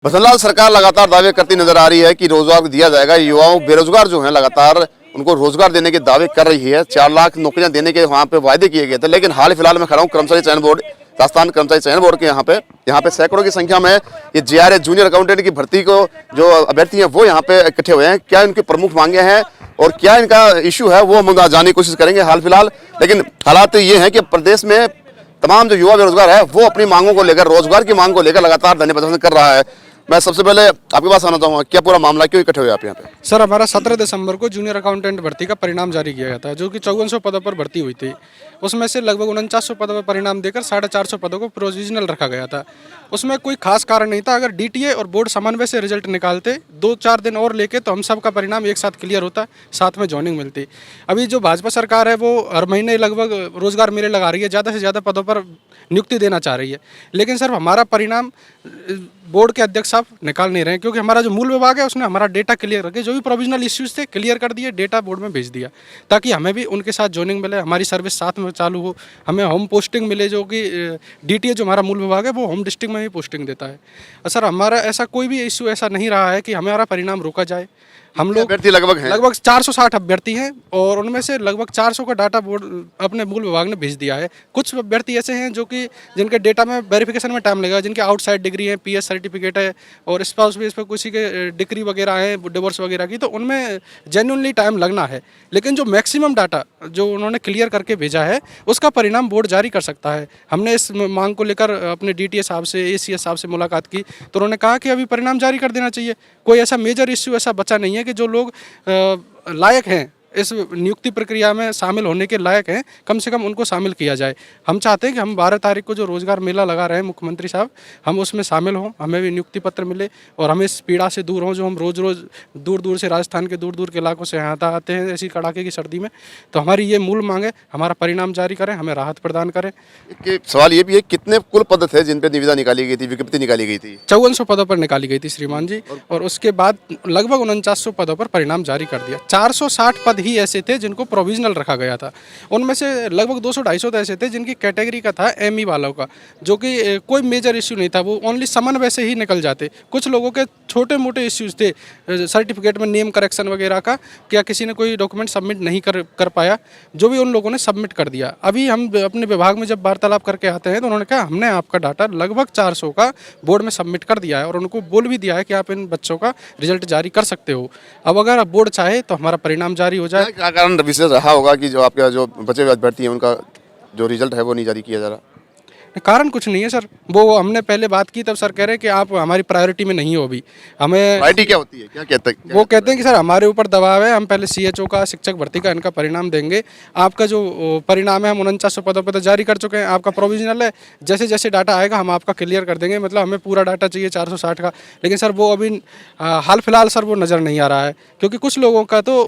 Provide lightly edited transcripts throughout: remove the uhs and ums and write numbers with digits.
भसनलाल सरकार लगातार दावे करती नजर आ रही है कि रोजगार दिया जाएगा। युवाओं बेरोजगार जो हैं लगातार उनको रोजगार देने के दावे कर रही है। 4 लाख नौकरियां देने के वहां पे वायदे किए गए थे, लेकिन हाल फिलहाल में खड़ा हूं कर्मचारी चयन बोर्ड, राजस्थान कर्मचारी चयन बोर्ड के यहाँ पे सैकड़ों की संख्या में ये जीआरए जूनियर अकाउंटेंट की भर्ती को जो अभ्यर्थी हैं वो यहाँ पे इकट्ठे हुए हैं। क्या इनकी प्रमुख मांगे हैं और क्या इनका इश्यू है वो हम जानने की कोशिश करेंगे हाल फिलहाल। लेकिन हालात ये है कि प्रदेश में तमाम जो युवा बेरोजगार है वो अपनी मांगों को लेकर, रोजगार की मांग को लेकर लगातार धरने प्रदर्शन कर रहा है। मैं सबसे पहले आपके पास आना चाहूँगा, क्या पूरा मामला, क्यों इकट्ठे हुए आप यहाँ पे? सर, हमारा 17 दिसंबर को जूनियर अकाउंटेंट भर्ती का परिणाम जारी किया गया था, जो कि 5400 पदों पर भर्ती हुई थी। उसमें से लगभग 4900 पदों पर परिणाम देकर 450 पदों को प्रोविजनल रखा गया था। उसमें कोई खास कारण नहीं था। अगर डीटीए और बोर्ड समन्वय से रिजल्ट निकालते 2-4 दिन और लेके तो हम सब का परिणाम एक साथ क्लियर होता, साथ में ज्वाइनिंग मिलती। अभी जो भाजपा सरकार है वो हर महीने लगभग रोजगार मेले लगा रही है, ज़्यादा से ज़्यादा पदों पर नियुक्ति देना चाह रही है। लेकिन सर, हमारा परिणाम बोर्ड के अध्यक्ष साहब निकाल नहीं रहे हैं, क्योंकि हमारा जो मूल विभाग है उसने हमारा डेटा क्लियर करके जो भी प्रोविजनल इश्यूज थे क्लियर कर दिए, डेटा बोर्ड में भेज दिया, ताकि हमें भी उनके साथ ज्वाइनिंग मिले, हमारी सर्विस साथ में चालू हो, हमें होम पोस्टिंग मिले, जो कि डीटीए जो हमारा मूल विभाग है वो होम डिस्ट्रिक्ट में ही पोस्टिंग देता है। सर, हमारा ऐसा कोई भी इश्यू ऐसा नहीं रहा है कि हमारा परिणाम रोका जाए। हम लोग लगभग 460 अभ्यर्थी हैं और उनमें से लगभग 400 का डाटा बोर्ड अपने मूल विभाग ने भेज दिया है। कुछ अभ्यर्थी ऐसे हैं जो कि जिनके डेटा में वेरिफिकेशन में टाइम लगेगा, जिनके आउटसाइड डिग्री है, पीएस सर्टिफिकेट है और स्पाउस बेस पर किसी के डिग्री वगैरह है, डिवोर्स वगैरह की, तो उनमें जेन्युइनली टाइम लगना है। लेकिन जो मैक्सिमम डाटा जो उन्होंने क्लियर करके भेजा है उसका परिणाम बोर्ड जारी कर सकता है। हमने इस मांग को लेकर अपने डीटीए साहब से, एसीएस साहब से मुलाकात की, तो उन्होंने कहा कि अभी परिणाम जारी कर देना चाहिए। कोई ऐसा मेजर इश्यू ऐसा बचा नहीं है कि जो लोग लायक हैं इस नियुक्ति प्रक्रिया में शामिल होने के लायक हैं, कम से कम उनको शामिल किया जाए। हम चाहते हैं कि हम 12 तारीख को जो रोजगार मेला लगा रहे हैं मुख्यमंत्री साहब, हम उसमें शामिल हों, हमें भी नियुक्ति पत्र मिले और हम इस पीड़ा से दूर हों जो हम रोज़ रोज़ दूर दूर से, राजस्थान के दूर दूर के इलाकों से यहाँ आते हैं ऐसी कड़ाके की सर्दी में। तो हमारी ये मूल मांग है, हमारा परिणाम जारी करें, हमें राहत प्रदान करें। सवाल ये भी है, कितने कुल पद थे जिन पे निविदा निकाली गई थी, विज्ञप्ति निकाली गई थी? 5400 पदों पर निकाली गई थी श्रीमान जी, और उसके बाद लगभग 4900 पदों पर परिणाम जारी कर दिया। 460 पद ही ऐसे थे जिनको प्रोविजनल रखा गया था। उनमें से लगभग 200-250 तो ऐसे थे जिनकी कैटेगरी का था एमई वालों का, जो कि कोई मेजर इश्यू नहीं था, वो ओनली समन्वय से ही निकल जाते। कुछ लोगों के छोटे मोटे इश्यूज थे, सर्टिफिकेट में नेम करेक्शन वगैरह का, क्या किसी ने कोई डॉक्यूमेंट सबमिट नहीं कर पाया, जो भी उन लोगों ने सबमिट कर दिया। अभी हम अपने विभाग में जब वार्तालाप करके आते हैं तो उन्होंने कहा हमने आपका डाटा लगभग 400 का बोर्ड में सबमिट कर दिया है और उनको बोल भी दिया है कि आप इन बच्चों का रिजल्ट जारी कर सकते हो। अब अगर बोर्ड चाहे तो हमारा परिणाम जारी हो जाए। क्या कारण विशेष रहा होगा कि जो आपके जो बचे हुए अभ्यर्थी हैं उनका जो रिजल्ट है वो नहीं जारी किया जा रहा? कारण कुछ नहीं है सर, वो हमने पहले बात की तब सर कह रहे हैं कि आप हमारी प्रायोरिटी में नहीं हो। अभी हमें प्रायोरिटी क्या होती है, क्या कहते हैं? वो कहते हैं कि सर हमारे ऊपर दबाव है, हम पहले सीएचओ का, शिक्षक भर्ती का इनका परिणाम देंगे। आपका जो परिणाम है हम 4900 पदों पर तो जारी कर चुके हैं, आपका प्रोविजनल है, जैसे जैसे डाटा आएगा हम आपका क्लियर कर देंगे। मतलब हमें पूरा डाटा चाहिए 460 का, लेकिन सर वो अभी हाल फिलहाल सर वो नज़र नहीं आ रहा है, क्योंकि कुछ लोगों का तो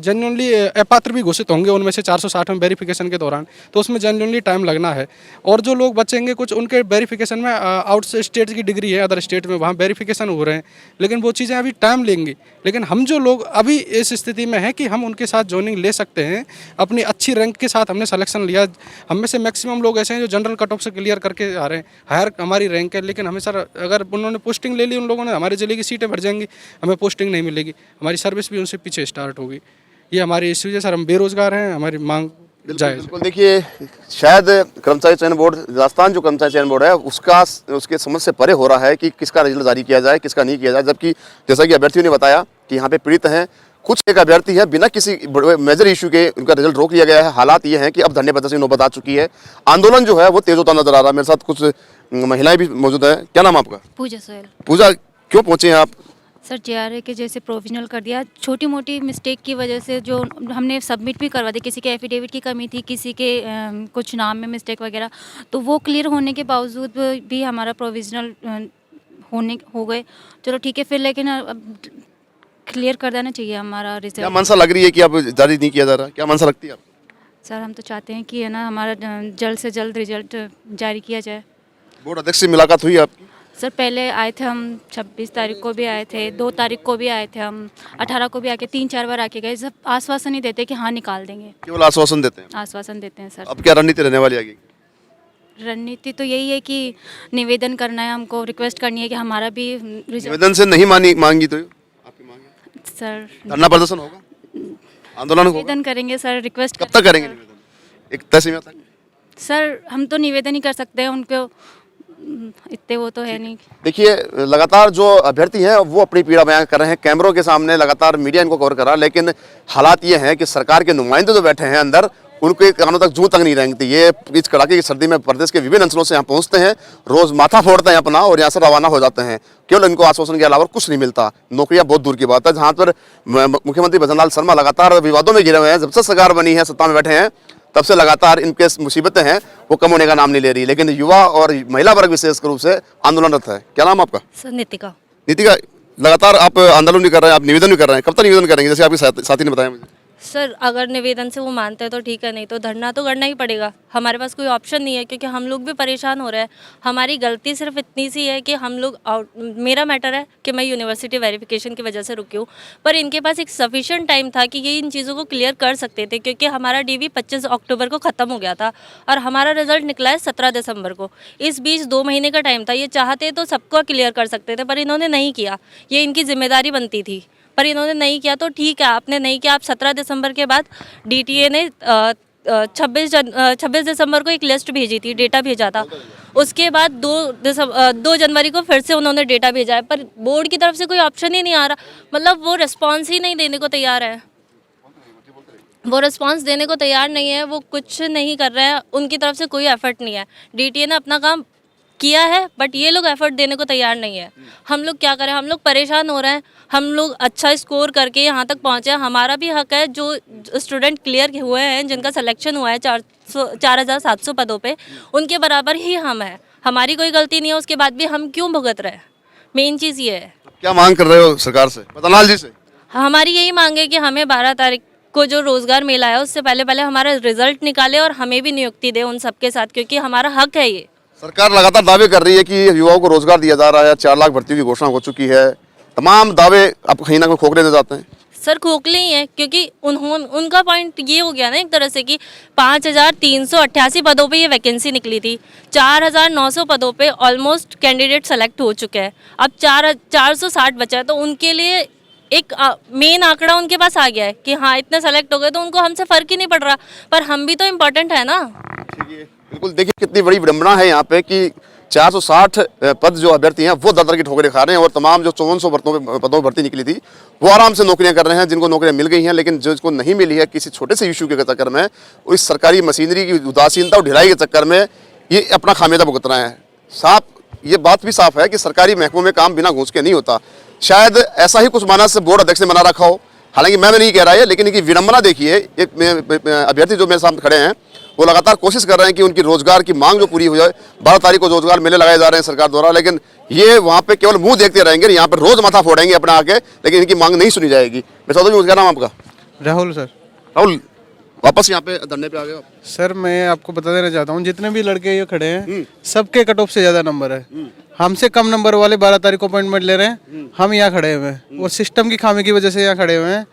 जेन्युइनली अपात्र भी घोषित होंगे उनमें से 460 में वेरिफिकेशन के दौरान, तो उसमें जेन्युइनली टाइम लगना है। और जो लोग बचेंगे कुछ उनके वेरिफिकेशन में आउट स्टेट की डिग्री है, अदर स्टेट में वहाँ वेरिफिकेशन हो रहे हैं, लेकिन वो चीज़ें अभी टाइम लेंगी। लेकिन हम जो लोग अभी इस स्थिति में हैं कि हम उनके साथ ज्वाइनिंग ले सकते हैं, अपनी अच्छी रैंक के साथ हमने सिलेक्शन लिया। हम में से मैक्सिमम लोग ऐसे हैं जो जनरल कट ऑफ से क्लियर करके आ रहे हैं, हायर हमारी रैंक है, लेकिन हमें सर अगर उन्होंने पोस्टिंग ले ली, उन लोगों ने, हमारे जिले की सीटें भर जाएंगी, हमें पोस्टिंग नहीं मिलेगी, हमारी सर्विस भी उनसे पीछे स्टार्ट होगी। ये हमारी इश्यूज है सर, हम बेरोजगार हैं, हमारी मांग जायज़। बिल्कुल, देखिए शायद कर्मचारी चयन बोर्ड, राजस्थान जो कर्मचारी चयन बोर्ड है उसके समझ से परे हो रहा है कि किसका रिजल्ट जारी किया जाए, किसका नहीं किया जाए। जबकि जैसा कि अभ्यर्थियों ने बताया कि यहाँ पे पीड़ित हैं, कुछ एक अभ्यर्थी है बिना किसी मेजर इशू के उनका रिजल्ट रोक लिया गया है। हालात ये हैं कि अब धरने प्रदर्शन की नौबत आ चुकी है, आंदोलन जो है वो तेज होता नजर आ रहा है। मेरे साथ कुछ महिलाएं भी मौजूद हैं। क्या नाम आपका? पूजा सोहेल। पूजा, क्यों पहुंचे हैं आप? सर, जेआरए के जैसे प्रोविजनल कर दिया, छोटी मोटी मिस्टेक की वजह से जो हमने सबमिट भी करवा दी, किसी के एफिडेविट की कमी थी, किसी के कुछ नाम में मिस्टेक वगैरह, तो वो क्लियर होने के बावजूद भी हमारा प्रोविजनल हो गए। चलो ठीक है फिर, लेकिन अब क्लियर कर देना चाहिए हमारा रिजल्ट। क्या मनसा लग रही है कि अब जारी नहीं किया जा रहा? क्या मनसा लगती है आप? सर, हम तो चाहते हैं कि है ना हमारा जल्द से जल्द रिजल्ट जारी किया जाए। बोर्ड अध्यक्ष से मुलाकात हुई आपकी? सर, पहले आए थे हम, 26 तारीख को भी आए थे, 2 तारीख को भी आए थे हम, 18 को भी आके 3-4 बार आके गए। सब आश्वासन ही देते कि हाँ निकाल देंगे, केवल आश्वासन देते हैं? आश्वासन देते हैं सर। अब क्या रणनीति रहने वाली आगे? रणनीति तो यही है कि निवेदन करना है, हमको रिक्वेस्ट करनी है कि हमारा भी रिजल्ट। निवेदन से नहीं मांगी तो आपकी मांग है? सर धरना प्रदर्शन होगा, आंदोलन होगा? निवेदन करेंगे सर, रिक्वेस्ट कब तक करेंगे निवेदन? एक तय सीमा तक? सर हम तो निवेदन ही कर सकते हैं उनको, इतने वो तो है नहीं। देखिए, लगातार जो अभ्यर्थी हैं वो अपनी पीड़ा बयां कर रहे हैं कैमरों के सामने, लगातार मीडिया इनको कवर कर रहा है, लेकिन हालात ये हैं कि सरकार के नुमाइंदे जो बैठे हैं अंदर, उनके कानों तक जूं तक नहीं रेंगती। ये इस कड़ाके की सर्दी में प्रदेश के विभिन्न अंचलों से यहाँ पहुँचते हैं, रोज माथा फोड़ते हैं अपना और यहाँ से रवाना हो जाते हैं। केवल इनको आश्वासन के अलावा कुछ नहीं मिलता, नौकरियां बहुत दूर की बात है। जहाँ पर मुख्यमंत्री भजनलाल शर्मा लगातार विवादों में घिरे हुए हैं, जब से सरकार बनी है, सत्ता में बैठे हैं, तब से लगातार इनके मुसीबतें हैं वो कम होने का नाम नहीं ले रही। लेकिन युवा और महिला वर्ग विशेष रूप से आंदोलनरत है। क्या नाम आपका? सर नितिका। नीतिका, लगातार आप आंदोलन भी कर रहे हैं, आप निवेदन भी कर रहे हैं, कब तक निवेदन करेंगे? जैसे आपके साथी ने बताया मुझे। सर अगर निवेदन से वो मानते हैं तो ठीक है, नहीं तो धरना तो करना ही पड़ेगा। हमारे पास कोई ऑप्शन नहीं है क्योंकि हम लोग भी परेशान हो रहे हैं। हमारी गलती सिर्फ इतनी सी है कि हम लोग मेरा मैटर है कि मैं यूनिवर्सिटी वेरिफिकेशन की वजह से रुकी हूँ, पर इनके पास एक सफिशिएंट टाइम था कि ये इन चीज़ों को क्लियर कर सकते थे क्योंकि हमारा डीवी 25 अक्टूबर को ख़त्म हो गया था और हमारा रिजल्ट निकला है 17 दिसंबर को। इस बीच 2 महीने का टाइम था। ये चाहते तो सबको क्लियर कर सकते थे, पर इन्होंने नहीं किया। ये इनकी जिम्मेदारी बनती थी, पर इन्होंने नहीं किया। तो ठीक है, आपने नहीं किया। आप 17 दिसंबर के बाद डीटीए ने 26 दिसंबर को एक लिस्ट भेजी थी, डेटा भेजा था। उसके बाद 2 जनवरी को फिर से उन्होंने डेटा भेजा है, पर बोर्ड की तरफ से कोई ऑप्शन ही नहीं आ रहा। मतलब वो रिस्पॉन्स ही नहीं देने को तैयार है, वो रिस्पॉन्स देने को तैयार नहीं है, वो कुछ नहीं कर रहे हैं, उनकी तरफ से कोई एफर्ट नहीं है। डीटीए ने अपना काम किया है बट ये लोग एफर्ट देने को तैयार नहीं है। हम लोग क्या करें? हम लोग परेशान हो रहे हैं। हम लोग अच्छा स्कोर करके यहाँ तक पहुँचे हैं, हमारा भी हक है। जो स्टूडेंट क्लियर हुए हैं, जिनका सिलेक्शन हुआ है 4700 पदों पे, उनके बराबर ही हम हैं। हमारी कोई गलती नहीं है, उसके बाद भी हम क्यों भुगत रहे हैं? मेन चीज़ ये है। क्या मांग कर रहे हो सरकार से, भजनलाल जी से? हमारी यही मांग है कि हमें 12 तारीख को जो रोज़गार मेला है उससे पहले पहले हमारा रिजल्ट निकाले और हमें भी नियुक्ति दे उन सबके साथ, क्योंकि हमारा हक है ये। सरकार लगातार दावे कर रही है कि युवाओं को रोजगार दिया जा रहा है, 4 लाख भर्ती की घोषणा हो चुकी है। तमाम दावे आप कहीं ना कहीं खोखले नजर जाते हैं। सर खोखले ही हैं, क्योंकि उनका पॉइंट ये हो गया ना एक तरह से कि 5388 पदों पे ये वैकेंसी निकली थी। 4900 पदों पे ऑलमोस्ट कैंडिडेट सेलेक्ट हो चुके हैं। अब 460 बचा है, तो उनके लिए एक मेन आंकड़ा उनके पास आ गया है कि हाँ इतने सेलेक्ट हो गए, तो उनको हमसे फ़र्क ही नहीं पड़ रहा। पर हम भी तो इम्पोर्टेंट है ना। बिल्कुल, देखिए कितनी बड़ी विडंबना है यहाँ पे कि 460 पद जो अभ्यर्थी हैं वो दर की ठोकरें खा रहे हैं और तमाम जो 5400 पदों में भर्ती निकली थी वो आराम से नौकरियां कर रहे हैं, जिनको नौकरियां मिल गई हैं। लेकिन जिसको नहीं मिली है किसी छोटे से इशू के चक्कर में, इस सरकारी मशीनरी की उदासीनता और ढिलाई के चक्कर में ये अपना खामियाजा भुगत रहे हैं। साफ ये बात भी साफ है कि सरकारी महकमों में काम बिना घूस के नहीं होता। शायद ऐसा ही कुछ मानस बोर्ड अध्यक्ष ने बना रखा हो, हालांकि मैं नहीं कह रहा है, लेकिन इनकी विडंबना देखिए। एक अभ्यर्थी जो मेरे सामने खड़े हैं वो लगातार कोशिश कर रहे हैं कि उनकी रोजगार की मांग जो पूरी हो जाए। 12 तारीख को रोजगार मेले लगाए जा रहे हैं सरकार द्वारा, लेकिन ये वहाँ पे केवल मुंह देखते रहेंगे, यहाँ पर रोज माथा फोड़ेंगे अपना आके, लेकिन इनकी मांग नहीं सुनी जाएगी। मैं चौधरी, क्या नाम आपका? राहुल सर। राहुल, वापस यहाँ पे धरने पे आ गए आप? सर मैं आपको बता देना चाहता हूँ, जितने भी लड़के ये खड़े हैं सबके कट ऑफ से ज़्यादा नंबर है। हमसे कम नंबर वाले 12 तारीख को अपॉइंटमेंट ले रहे हैं, हम यहाँ खड़े हुए हैं और सिस्टम की खामी की वजह से यहाँ खड़े हुए हैं।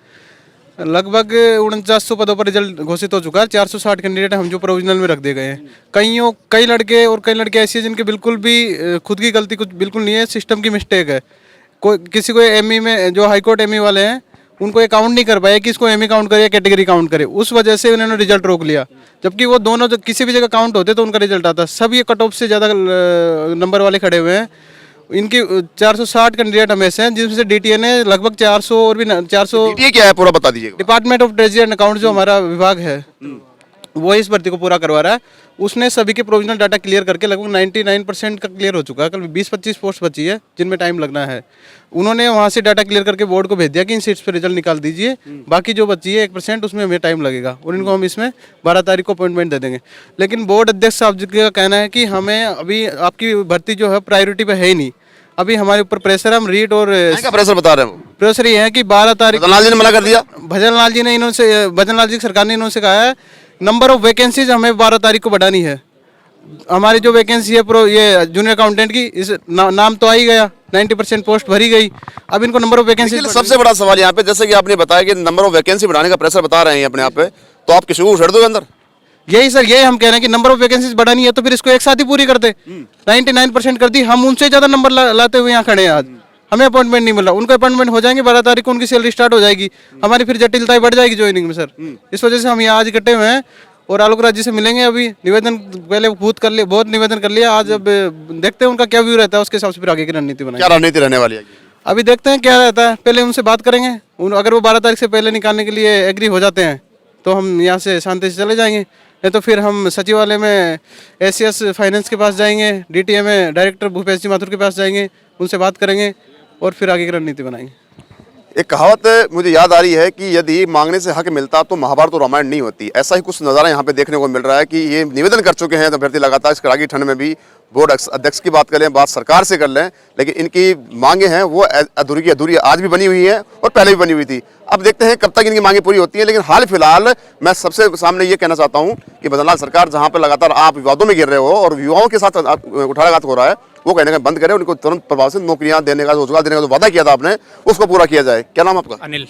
लगभग 4900 पदों पर रिजल्ट घोषित हो चुका है। 460 कैंडिडेट हम जो प्रोविजनल में रख दिए गए हैं। कई लड़के और कई लड़के ऐसी हैं जिनके बिल्कुल भी खुद की गलती कुछ बिल्कुल नहीं है, सिस्टम की मिस्टेक है। कोई किसी को एमई में, जो हाईकोर्ट एमई वाले हैं, उनको ये काउंट नहीं कर पाए कि इसको एमई काउंट करे, कैटेगरी काउंट करे, उस वजह से उन्होंने रिजल्ट रोक लिया। जबकि वो दोनों जो किसी भी जगह काउंट होते तो उनका रिजल्ट आता। सब ये कट ऑफ से ज़्यादा नंबर वाले खड़े हुए हैं। इनकी 460 कैंडिडेट हमेशा हैं, जिसमें से डीटीए ने लगभग 400 और भी 400। डीटीए क्या है पूरा बता दीजिएगा। Department of treasury and account जो हमारा विभाग है वो इस भर्ती को पूरा करवा रहा है। उसने सभी के प्रोविजनल डाटा क्लियर करके लगभग 99% का क्लियर हो चुका है। कल 20-25 पोस्ट बची है जिनमें टाइम लगना है। उन्होंने वहाँ से डाटा क्लियर करके बोर्ड को भेज दिया कि इन सीट्स पे रिजल्ट निकाल दीजिए, बाकी जो बची है 1% उसमें हमें टाइम लगेगा और इनको हम इसमें 12 तारीख को अपॉइंटमेंट दे देंगे। लेकिन बोर्ड अध्यक्ष साहब जी का कहना है कि हमें अभी आपकी भर्ती जो है प्रायोरिटी पे है ही नहीं, अभी हमारे ऊपर प्रेशर है। हम रीट और क्या प्रेशर बता रहे हैं? प्रेशर ये है कि 12 तारीख भजनलाल जी ने मना कर दिया। भजनलाल जी ने भजनलाल जी सरकार ने इन्होंने कहा है नंबर ऑफ वैकेंसीज हमें 12 तारीख को बढ़ानी है। हमारी जो वैकेंसी है ये जूनियर अकाउंटेंट की, इस नाम तो आ ही गया, 90% पोस्ट भरी गई। अब इनको नंबर ऑफ वैकेंसी। सबसे बड़ा सवाल यहाँ पे, जैसे कि आपने बताया कि नंबर ऑफ वैकेंसी बढ़ाने का प्रेशर बता रहे हैं अपने आप पे, तो आप किसी को उछेड़ दोगे अंदर? यही सर, यही हम कह रहे हैं कि नंबर ऑफ वैकेंसीज बढ़ानी है तो फिर इसको एक साथ ही पूरी कर दे। 99% कर दी, हम उनसे ज़्यादा नंबर लाते हुए यहाँ खड़े हैं आज। हमें अपॉइंटमेंट नहीं मिला, उनको अपॉइंटमेंट हो जाएंगे, 12 तारीख को उनकी सैलरी स्टार्ट हो जाएगी, हमारी फिर जटिलताएं बढ़ जाएगी ज्वाइनिंग में सर। इस वजह से हम यहाँ आज इकट्ठे हुए हैं और आलोक राज जी से मिलेंगे। अभी निवेदन पहले बहुत निवेदन कर लिया, आज अब देखते हैं उनका क्या व्यू रहता है, उसके हिसाब से फिर आगे की रणनीति क्या बनाएंगे। रणनीति रहने वाली है? अभी देखते हैं क्या रहता है, पहले उनसे बात करेंगे। अगर वो 12 तारीख से पहले निकालने के लिए एग्री हो जाते हैं तो हम यहाँ से शांति से चले जाएंगे, नहीं तो फिर हम सचिवालय में एसीएस फाइनेंस के पास जाएंगे, डीटीए में डायरेक्टर भूपेश जी माथुर के पास जाएंगे, उनसे बात करेंगे और फिर आगे की रणनीति बनाएंगे। एक कहावत मुझे याद आ रही है कि यदि मांगने से हक मिलता तो महाभारत और रामायण नहीं होती। ऐसा ही कुछ नज़ारा यहाँ पे देखने को मिल रहा है कि ये निवेदन कर चुके हैं अभ्यर्थी लगातार इस कड़ाकी ठंड में भी। बोर्ड अध्यक्ष की बात करें, बात सरकार से कर लें, लेकिन इनकी मांगे हैं वो अधूरी की अधूरी आज भी बनी हुई है और पहले भी बनी हुई थी। अब देखते हैं कब तक इनकी मांगे पूरी होती हैं। लेकिन हाल फिलहाल मैं सबसे सामने ये कहना चाहता हूँ कि भजनलाल सरकार जहाँ पर लगातार आप विवादों में गिर रहे हो और युवाओं के साथ उठाघात हो रहा है, वो कहने का बंद करें, उनको तुरंत प्रभाव से नौकरियां देने का, रोजगार देने का जो वादा किया था आपने उसको पूरा किया जाए। क्या नाम आपका? अनिल।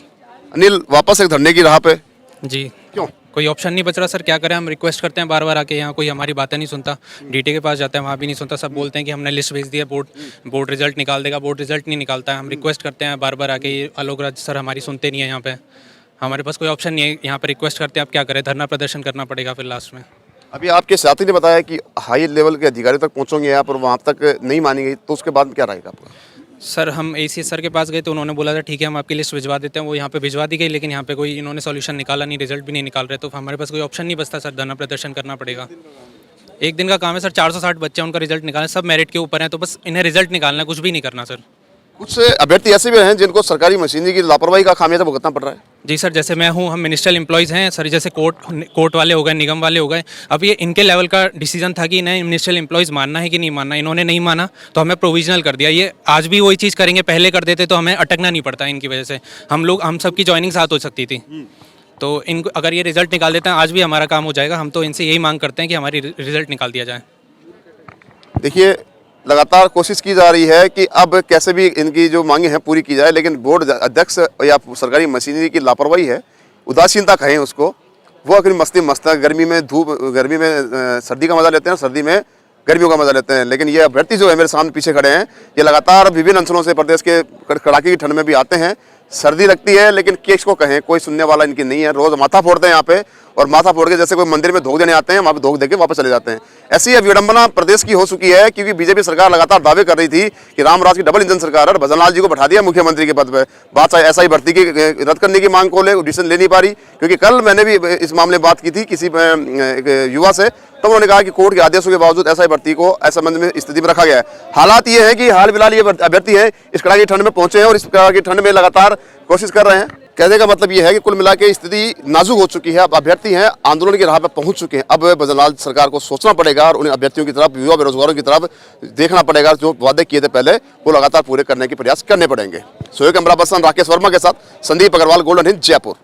अनिल, वापस एक धरने की राह पे जी। क्यों? कोई ऑप्शन नहीं बच रहा सर, क्या करें। हम रिक्वेस्ट करते हैं बार बार आके, यहाँ कोई हमारी बातें नहीं सुनता। डीटी के पास जाते हैं, वहाँ भी नहीं सुनता। सब बोलते हैं कि हमने लिस्ट भेज दी है, बोर्ड रिजल्ट निकाल देगा। बोर्ड रिजल्ट नहीं निकालता है। हम रिक्वेस्ट करते हैं बार बार आके, ये आलोक राज सर हमारी सुनते नहीं है। यहाँ पे हमारे पास कोई ऑप्शन नहीं है, यहाँ पर रिक्वेस्ट करते हैं। अब क्या करें, धरना प्रदर्शन करना पड़ेगा फिर लास्ट में। अभी आपके साथी ने बताया कि हाई लेवल के अधिकारी तक पहुंचोगे आप और वहाँ तक नहीं मानी गई, तो उसके बाद क्या रहेगा आपका? सर हम एसीएस सर के पास गए तो उन्होंने बोला था ठीक है हम आपकी लिस्ट भिजवा देते हैं। वो यहाँ पे भिजवा दी गई, लेकिन यहाँ पे कोई इन्होंने सॉल्यूशन निकाला नहीं, रिजल्ट भी नहीं निकाल रहे। तो हमारे पास कोई ऑप्शन नहीं बचता सर, धरना प्रदर्शन करना पड़ेगा। एक दिन का काम है सर, 460 बच्चे उनका रिजल्ट निकालना, सब मेरिट के ऊपर हैं, तो बस इन्हें रिजल्ट निकालना है, कुछ भी नहीं करना सर। कुछ अभ्यर्थी ऐसे भी हैं जिनको सरकारी मशीनरी की लापरवाही का खामियाजा भुगतना पड़ रहा है। जी सर, जैसे मैं हूँ, हम मिनिस्ट्रियल एम्प्लॉयज़ हैं सर, जैसे कोर्ट वाले हो गए, निगम वाले हो गए। अब ये इनके लेवल का डिसीजन था कि इन्हें मिनिस्ट्रियल एम्प्लॉयज़ मानना है कि नहीं मानना। इन्होंने नहीं माना तो हमें प्रोविजनल कर दिया। ये आज भी वही चीज़ करेंगे, पहले कर देते तो हमें अटकना नहीं पड़ता इनकी वजह से। हम सबकी ज्वाइनिंग साथ हो सकती थी। तो इनको अगर ये रिजल्ट निकाल देते हैं आज भी हमारा काम हो जाएगा। हम तो इनसे यही मांग करते हैं कि हमारी रिजल्ट निकाल दिया जाए। देखिए, लगातार कोशिश की जा रही है कि अब कैसे भी इनकी जो मांगे हैं पूरी की जाए, लेकिन बोर्ड अध्यक्ष या सरकारी मशीनरी की लापरवाही है, उदासीनता कहें उसको, वो अगर मस्ती मस्त है। गर्मी में गर्मी में सर्दी का मजा लेते हैं, सर्दी में गर्मियों का मजा लेते हैं। लेकिन ये अभ्यर्थी जो है मेरे सामने पीछे खड़े हैं, ये लगातार विभिन्न अंचलों से प्रदेश के कड़ाके की ठंड में भी आते हैं। सर्दी लगती है लेकिन किसको कहें, कोई सुनने वाला इनकी नहीं है। रोज माथा फोड़ते हैं यहाँ पे, और माथा फोड़ के जैसे कोई मंदिर में धोख देने आते हैं, वहाँ पे धोख देके वापस चले जाते हैं। ऐसी यह विडंबना प्रदेश की हो चुकी है, क्योंकि बीजेपी सरकार लगातार दावे कर रही थी कि रामराज की डबल इंजन सरकार और भजनलाल जी को बैठा दिया मुख्यमंत्री के पद पर। बात चाहे ऐसा ही भर्ती की रद्द करने की मांग को ले, डिसीजन ले नहीं पा रही। क्योंकि कल मैंने भी इस मामले में बात की थी किसी युवा से, तो उन्होंने कहा कि कोर्ट के आदेशों के बावजूद ऐसा ही भर्ती को ऐसे संबंध में स्थिति में रखा गया है। हालात ये है कि हाल फिलहाल ये अभ्यर्थी है इस कड़ाके की ठंड में पहुंचे हैं और इस कड़ाके की ठंड में लगातार कोशिश कर रहे हैं। कहने का मतलब ये है कि कुल मिला के स्थिति नाजुक हो चुकी है। अब अभ्यर्थी हैं, आंदोलन की राह पर पहुंच चुके हैं। अब भजनलाल सरकार को सोचना पड़ेगा और उन अभ्यर्थियों की तरफ, युवा बेरोजगारों की तरफ देखना पड़ेगा। जो वादे किए थे पहले वो लगातार पूरे करने के प्रयास करने पड़ेंगे। सोए कैमरा पर्सन राकेश वर्मा के साथ संदीप अग्रवाल, गोल्डन हिंद, जयपुर।